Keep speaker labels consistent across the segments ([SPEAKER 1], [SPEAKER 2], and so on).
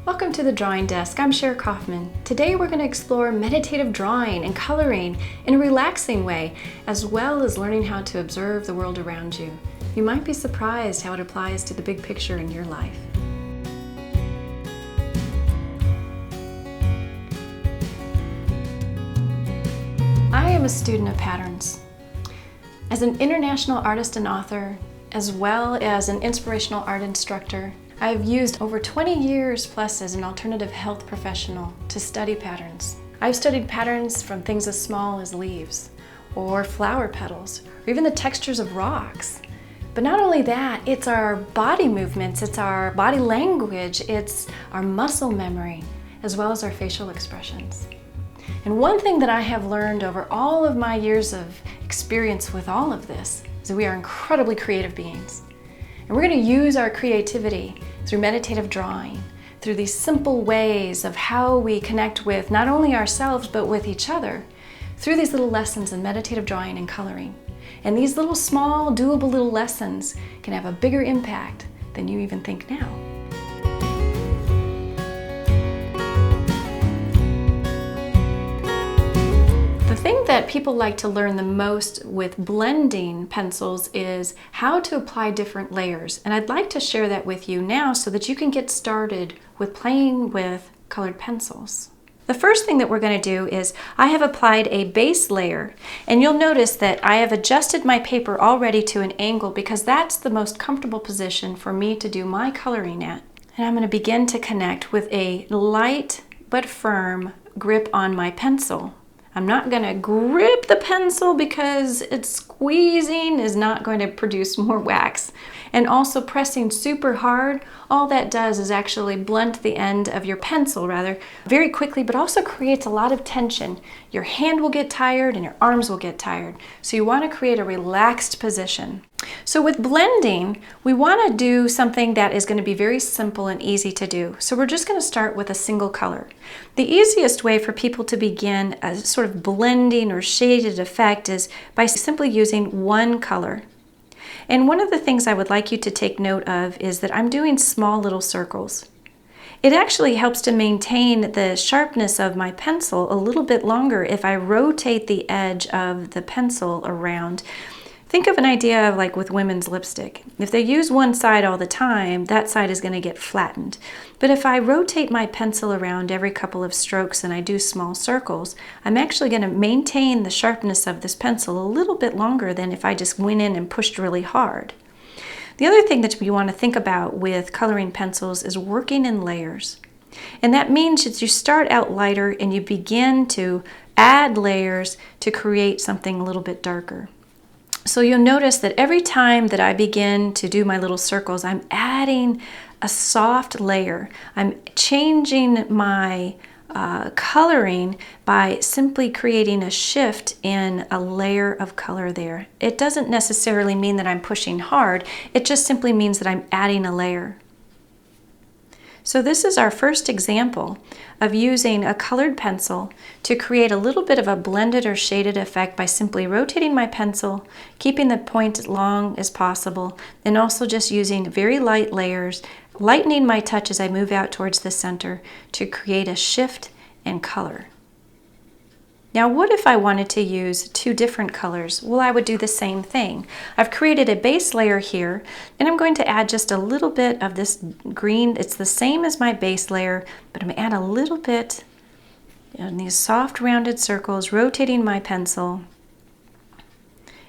[SPEAKER 1] Welcome to the Drawing Desk. I'm Cher Kaufmann. Today we're going to explore meditative drawing and coloring in a relaxing way, as well as learning how to observe the world around you. You might be surprised how it applies to the big picture in your life. I am a student of patterns. As an international artist and author, as well as an inspirational art instructor, I've used over 20 years plus as an alternative health professional to study patterns. I've studied patterns from things as small as leaves, or flower petals, or even the textures of rocks. But not only that, it's our body movements, it's our body language, it's our muscle memory, as well as our facial expressions. And one thing that I have learned over all of my years of experience with all of this is that we are incredibly creative beings. And we're going to use our creativity through meditative drawing, through these simple ways of how we connect with not only ourselves but with each other, through these little lessons in meditative drawing and coloring. And these little small, doable little lessons can have a bigger impact than you even think now. The thing that people like to learn the most with blending pencils is how to apply different layers. And I'd like to share that with you now so that you can get started with playing with colored pencils. The first thing that we're going to do is I have applied a base layer, and you'll notice that I have adjusted my paper already to an angle because that's the most comfortable position for me to do my coloring at. And I'm going to begin to connect with a light but firm grip on my pencil. I'm not going to grip the pencil because it's squeezing is not going to produce more wax. And also pressing super hard, all that does is actually blunt the end of your pencil very quickly, but also creates a lot of tension. Your hand will get tired and your arms will get tired. So you want to create a relaxed position. So with blending, we want to do something that is going to be very simple and easy to do. So we're just going to start with a single color. The easiest way for people to begin a sort of blending or shaded effect is by simply using one color. And one of the things I would like you to take note of is that I'm doing small little circles. It actually helps to maintain the sharpness of my pencil a little bit longer if I rotate the edge of the pencil around. Think of an idea of like with women's lipstick. If they use one side all the time, that side is going to get flattened. But if I rotate my pencil around every couple of strokes and I do small circles, I'm actually going to maintain the sharpness of this pencil a little bit longer than if I just went in and pushed really hard. The other thing that we want to think about with coloring pencils is working in layers. And that means that you start out lighter and you begin to add layers to create something a little bit darker. So you'll notice that every time that I begin to do my little circles, I'm adding a soft layer. I'm changing my coloring by simply creating a shift in a layer of color there. It doesn't necessarily mean that I'm pushing hard. It just simply means that I'm adding a layer. So this is our first example of using a colored pencil to create a little bit of a blended or shaded effect by simply rotating my pencil, keeping the point as long as possible, and also just using very light layers, lightening my touch as I move out towards the center to create a shift in color. Now, what if I wanted to use two different colors? Well, I would do the same thing. I've created a base layer here, and I'm going to add just a little bit of this green. It's the same as my base layer, but I'm going to add a little bit in these soft rounded circles, rotating my pencil.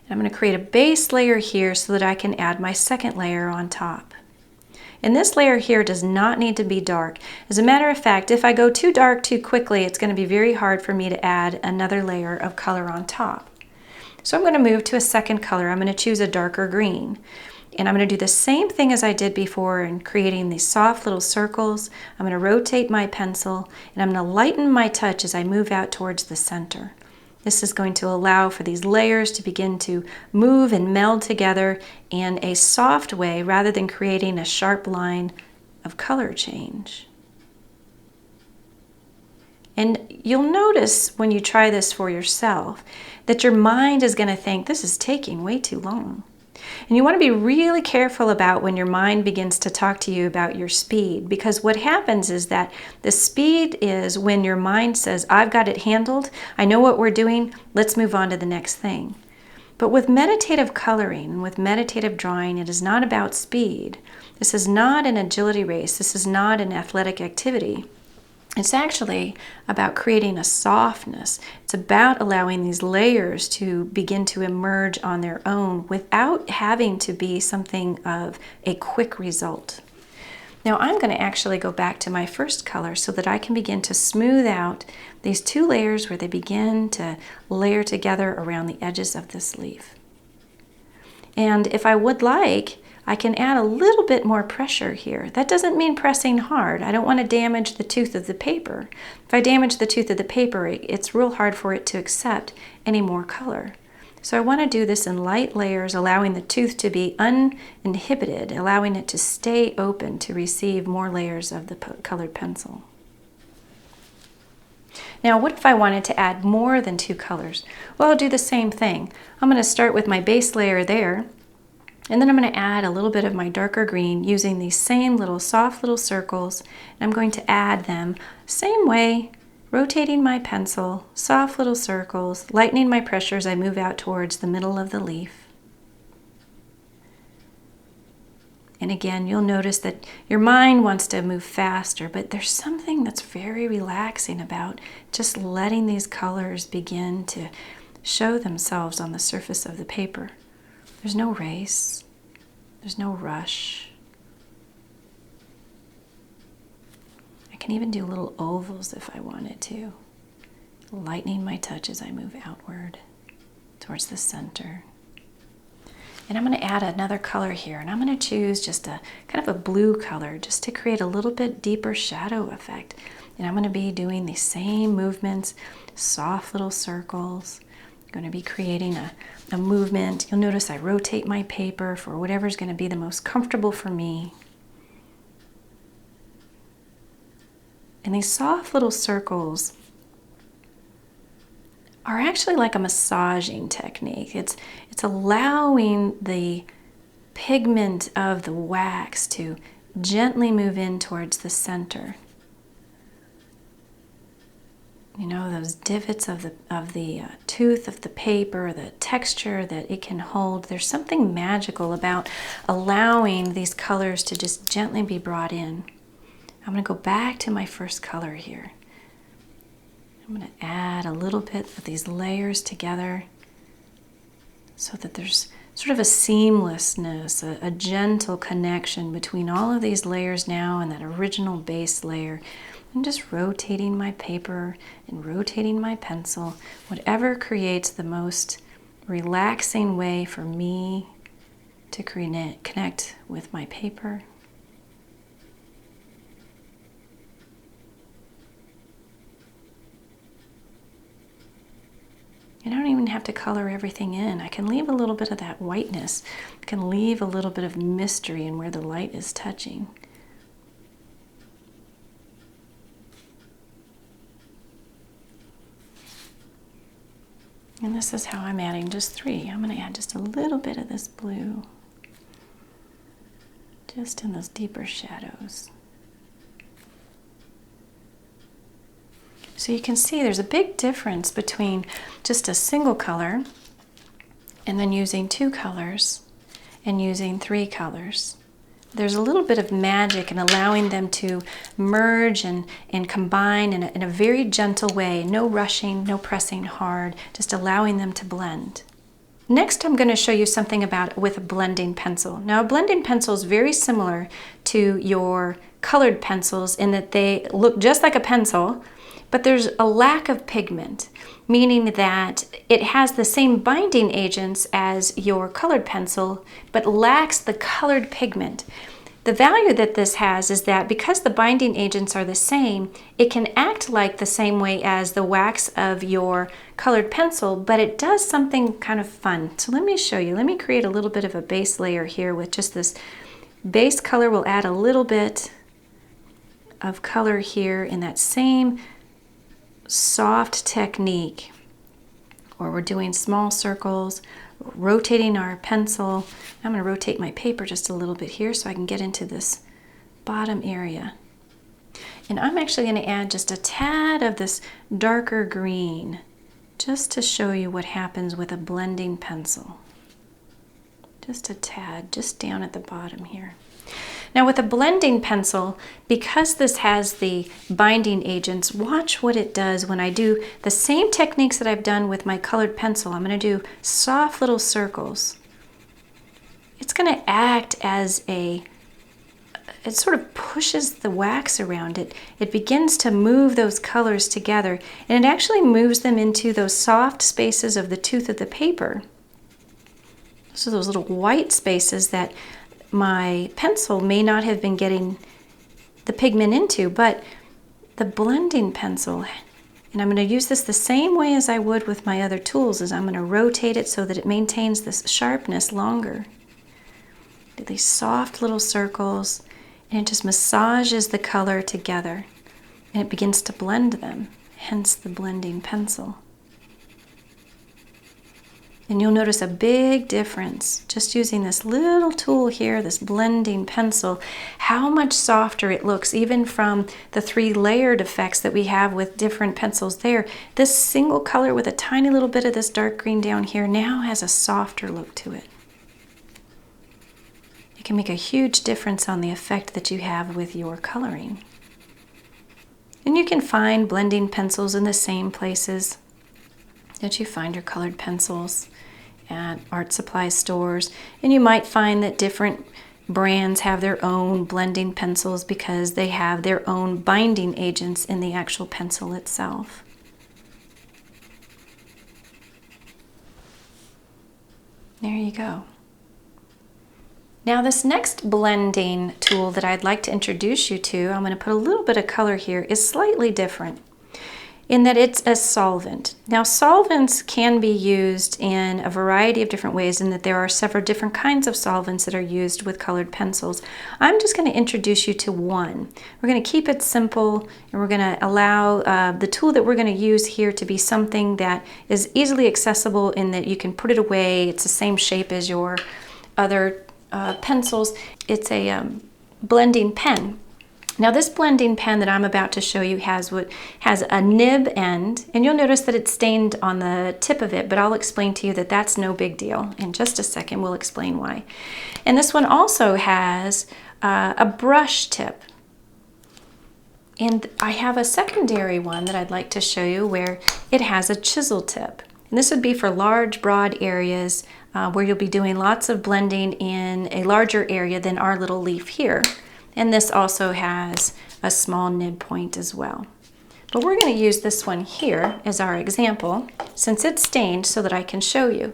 [SPEAKER 1] And I'm going to create a base layer here so that I can add my second layer on top. And this layer here does not need to be dark. As a matter of fact, if I go too dark too quickly, it's going to be very hard for me to add another layer of color on top. So I'm going to move to a second color. I'm going to choose a darker green. And I'm going to do the same thing as I did before in creating these soft little circles. I'm going to rotate my pencil, and I'm going to lighten my touch as I move out towards the center. This is going to allow for these layers to begin to move and meld together in a soft way rather than creating a sharp line of color change. And you'll notice when you try this for yourself that your mind is going to think, this is taking way too long. And you want to be really careful about when your mind begins to talk to you about your speed, because what happens is that the speed is when your mind says, I've got it handled, I know what we're doing, let's move on to the next thing. But with meditative coloring, with meditative drawing, it is not about speed. This is not an agility race. This is not an athletic activity. It's actually about creating a softness. It's about allowing these layers to begin to emerge on their own without having to be something of a quick result. Now I'm going to actually go back to my first color so that I can begin to smooth out these two layers where they begin to layer together around the edges of this leaf. And if I would like, I can add a little bit more pressure here. That doesn't mean pressing hard. I don't want to damage the tooth of the paper. If I damage the tooth of the paper, it's real hard for it to accept any more color. So I want to do this in light layers, allowing the tooth to be uninhibited, allowing it to stay open to receive more layers of the colored pencil. Now, what if I wanted to add more than two colors? Well, I'll do the same thing. I'm going to start with my base layer there, and then I'm going to add a little bit of my darker green using these same little soft little circles, and I'm going to add them same way, rotating my pencil, soft little circles, lightening my pressure as I move out towards the middle of the leaf. And again, you'll notice that your mind wants to move faster, but there's something that's very relaxing about just letting these colors begin to show themselves on the surface of the paper. There's no race, there's no rush. I can even do little ovals if I wanted to, lightening my touch as I move outward towards the center. And I'm going to add another color here, and I'm going to choose just a kind of a blue color just to create a little bit deeper shadow effect. And I'm going to be doing the same movements, soft little circles. I'm going to be creating a movement. You'll notice I rotate my paper for whatever's going to be the most comfortable for me. And these soft little circles are actually like a massaging technique. It's allowing the pigment of the wax to gently move in towards the center. You know, those divots of the tooth of the paper, the texture that it can hold. There's something magical about allowing these colors to just gently be brought in. I'm going to go back to my first color here. I'm going to add a little bit of these layers together so that there's sort of a seamlessness, a gentle connection between all of these layers now and that original base layer. I'm just rotating my paper and rotating my pencil, whatever creates the most relaxing way for me to connect with my paper. I don't even have to color everything in. I can leave a little bit of that whiteness. I can leave a little bit of mystery in where the light is touching. And this is how I'm adding just 3. I'm going to add just a little bit of this blue, just in those deeper shadows. So you can see there's a big difference between just a single color and then using 2 colors and using 3 colors. There's a little bit of magic in allowing them to merge and combine in a very gentle way. No rushing, no pressing hard, just allowing them to blend. Next, I'm going to show you something with a blending pencil. Now, a blending pencil is very similar to your colored pencils in that they look just like a pencil, but there's a lack of pigment, meaning that it has the same binding agents as your colored pencil, but lacks the colored pigment. The value that this has is that because the binding agents are the same, it can act like the same way as the wax of your colored pencil, but it does something kind of fun. So let me show you. Let me create a little bit of a base layer here with just this base color. We'll add a little bit of color here in that same soft technique or we're doing small circles, rotating our pencil. I'm going to rotate my paper just a little bit here so I can get into this bottom area. And I'm actually going to add just a tad of this darker green just to show you what happens with a blending pencil. Just a tad, just down at the bottom here. Now with a blending pencil, because this has the binding agents, watch what it does when I do the same techniques that I've done with my colored pencil. I'm going to do soft little circles. It's going to act as it sort of pushes the wax around it. It begins to move those colors together, and it actually moves them into those soft spaces of the tooth of the paper. So those little white spaces that my pencil may not have been getting the pigment into, but the blending pencil, and I'm going to use this the same way as I would with my other tools, is I'm going to rotate it so that it maintains this sharpness longer. Do these soft little circles, and it just massages the color together, and it begins to blend them, hence the blending pencil. And you'll notice a big difference just using this little tool here, this blending pencil, how much softer it looks even from the 3 layered effects that we have with different pencils there. This single color with a tiny little bit of this dark green down here now has a softer look to it. It can make a huge difference on the effect that you have with your coloring. And you can find blending pencils in the same places that you find your colored pencils at art supply stores, and you might find that different brands have their own blending pencils because they have their own binding agents in the actual pencil itself. There you go. Now this next blending tool that I'd like to introduce you to, I'm going to put a little bit of color here, is slightly different in that it's a solvent. Now solvents can be used in a variety of different ways, in that there are several different kinds of solvents that are used with colored pencils. I'm just going to introduce you to one. We're going to keep it simple, and we're going to allow the tool that we're going to use here to be something that is easily accessible in that you can put it away. It's the same shape as your other pencils. It's a blending pen. Now this blending pen that I'm about to show you has a nib end, and you'll notice that it's stained on the tip of it, but I'll explain to you that that's no big deal. In just a second we'll explain why. And this one also has a brush tip. And I have a secondary one that I'd like to show you where it has a chisel tip. And this would be for large, broad areas where you'll be doing lots of blending in a larger area than our little leaf here. And this also has a small nib point as well. But we're going to use this one here as our example, since it's stained, so that I can show you.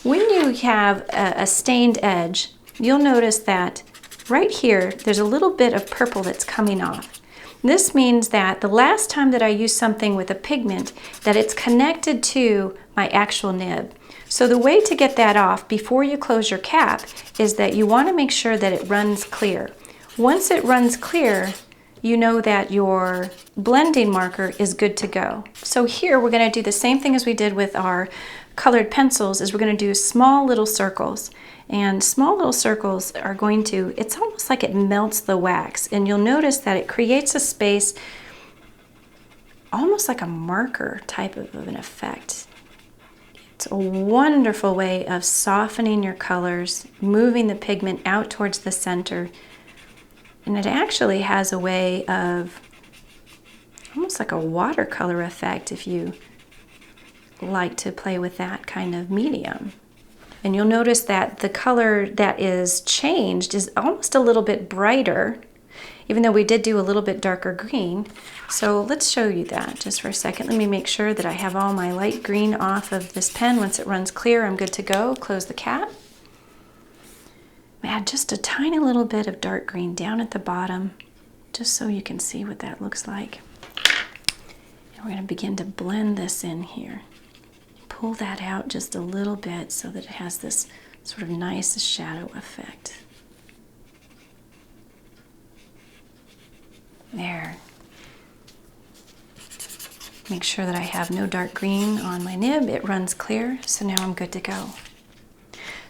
[SPEAKER 1] When you have a stained edge, you'll notice that right here, there's a little bit of purple that's coming off. This means that the last time that I use something with a pigment, that it's connected to my actual nib. So the way to get that off before you close your cap is that you want to make sure that it runs clear. Once it runs clear, you know that your blending marker is good to go. So here we're going to do the same thing as we did with our colored pencils, is we're going to do small little circles. And small little circles are going to, it's almost like it melts the wax, and you'll notice that it creates a space almost like a marker type of an effect. It's a wonderful way of softening your colors, moving the pigment out towards the center. And it actually has a way of almost like a watercolor effect if you like to play with that kind of medium. And you'll notice that the color that is changed is almost a little bit brighter, even though we did do a little bit darker green. So let's show you that just for a second. Let me make sure that I have all my light green off of this pen. Once it runs clear, I'm good to go. Close the cap. Add just a tiny little bit of dark green down at the bottom, just so you can see what that looks like. And we're going to begin to blend this in here. Pull that out just a little bit so that it has this sort of nice shadow effect. There. Make sure that I have no dark green on my nib. It runs clear, so now I'm good to go.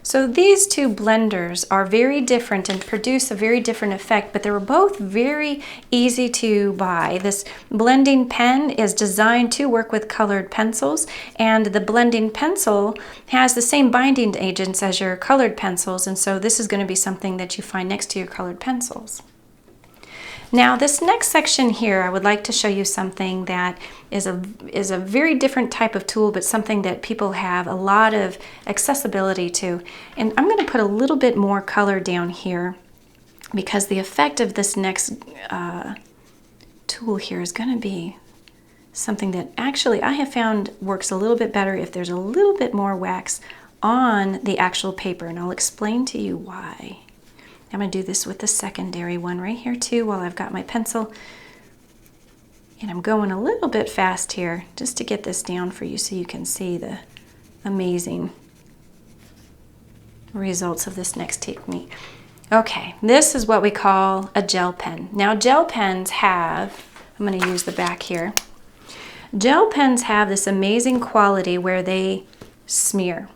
[SPEAKER 1] So these two blenders are very different and produce a very different effect, but they were both very easy to buy. This blending pen is designed to work with colored pencils, and the blending pencil has the same binding agents as your colored pencils, and so this is going to be something that you find next to your colored pencils. Now this next section here, I would like to show you something that is a very different type of tool, but something that people have a lot of accessibility to. And I'm going to put a little bit more color down here because the effect of this next tool here is going to be something that actually I have found works a little bit better if there's a little bit more wax on the actual paper, and I'll explain to you why. I'm going to do this with the secondary one right here too while I've got my pencil. And I'm going a little bit fast here just to get this down for you so you can see the amazing results of this next technique. Okay, this is what we call a gel pen. Now gel pens have, I'm going to use the back here. Gel pens have this amazing quality where they smear.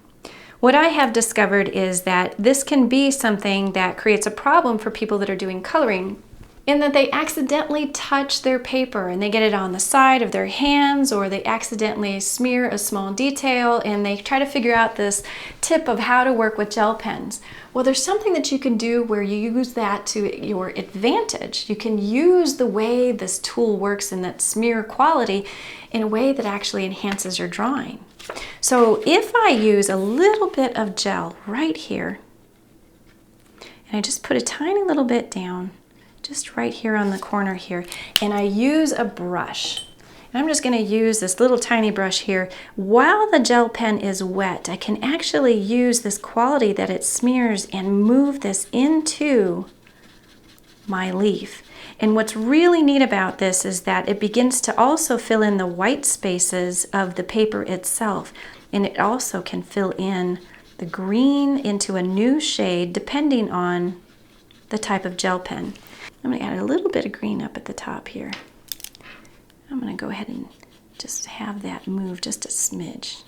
[SPEAKER 1] What I have discovered is that this can be something that creates a problem for people that are doing coloring, in that they accidentally touch their paper and they get it on the side of their hands, or they accidentally smear a small detail and they try to figure out this tip of how to work with gel pens. Well, there's something that you can do where you use that to your advantage. You can use the way this tool works in that smear quality in a way that actually enhances your drawing. So if I use a little bit of gel right here, and I just put a tiny little bit down, just right here on the corner here, and I use a brush, and I'm just going to use this little tiny brush here, while the gel pen is wet, I can actually use this quality that it smears and move this into my leaf. And what's really neat about this is that it begins to also fill in the white spaces of the paper itself, and it also can fill in the green into a new shade depending on the type of gel pen. I'm going to add a little bit of green up at the top here. I'm going to go ahead and just have that move just a smidge.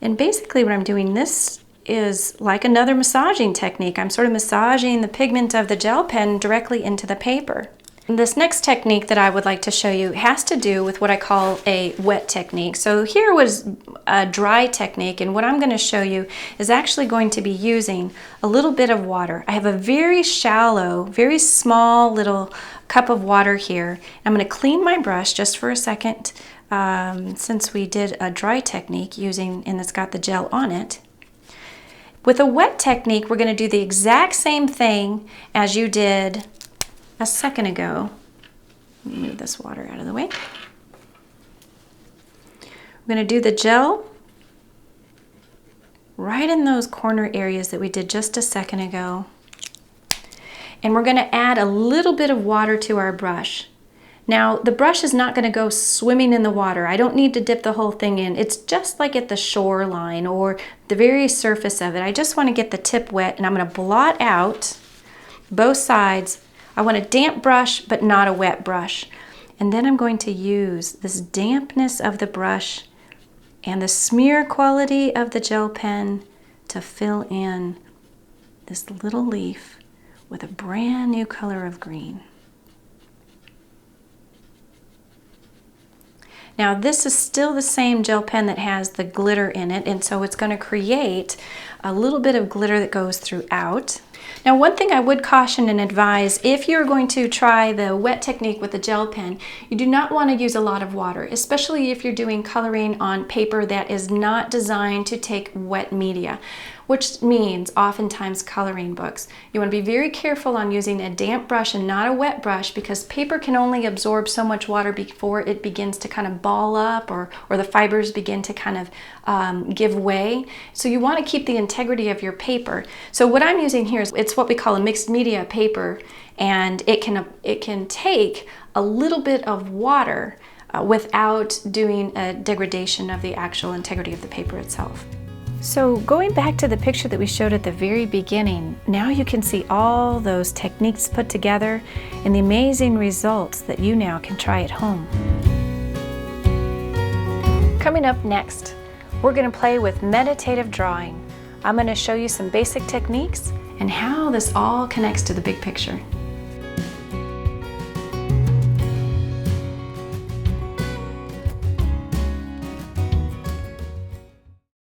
[SPEAKER 1] And basically what I'm doing, this is like another massaging technique. I'm sort of massaging the pigment of the gel pen directly into the paper. And this next technique that I would like to show you has to do with what I call a wet technique. So here was a dry technique, and what I'm going to show you is actually going to be using a little bit of water. I have a very shallow, very small little cup of water here. I'm going to clean my brush just for a second since we did a dry technique and it's got the gel on it. With a wet technique, we're going to do the exact same thing as you did a second ago. Let me move this water out of the way. We're going to do the gel right in those corner areas that we did just a second ago. And we're going to add a little bit of water to our brush. Now, the brush is not going to go swimming in the water. I don't need to dip the whole thing in. It's just like at the shoreline or the very surface of it. I just want to get the tip wet, and I'm going to blot out both sides. I want a damp brush, but not a wet brush. And then I'm going to use this dampness of the brush and the smear quality of the gel pen to fill in this little leaf with a brand new color of green. Now this is still the same gel pen that has the glitter in it, and so it's going to create a little bit of glitter that goes throughout. Now one thing I would caution and advise, if you're going to try the wet technique with the gel pen, you do not want to use a lot of water, especially if you're doing coloring on paper that is not designed to take wet media, which means oftentimes coloring books. You want to be very careful on using a damp brush and not a wet brush, because paper can only absorb so much water before it begins to kind of ball up or the fibers begin to kind of give way. So you want to keep the integrity of your paper. So what I'm using here is it's what we call a mixed media paper, and it can take a little bit of water without doing a degradation of the actual integrity of the paper itself. So going back to the picture that we showed at the very beginning, now you can see all those techniques put together and the amazing results that you now can try at home. Coming up next, we're going to play with meditative drawing. I'm going to show you some basic techniques and how this all connects to the big picture.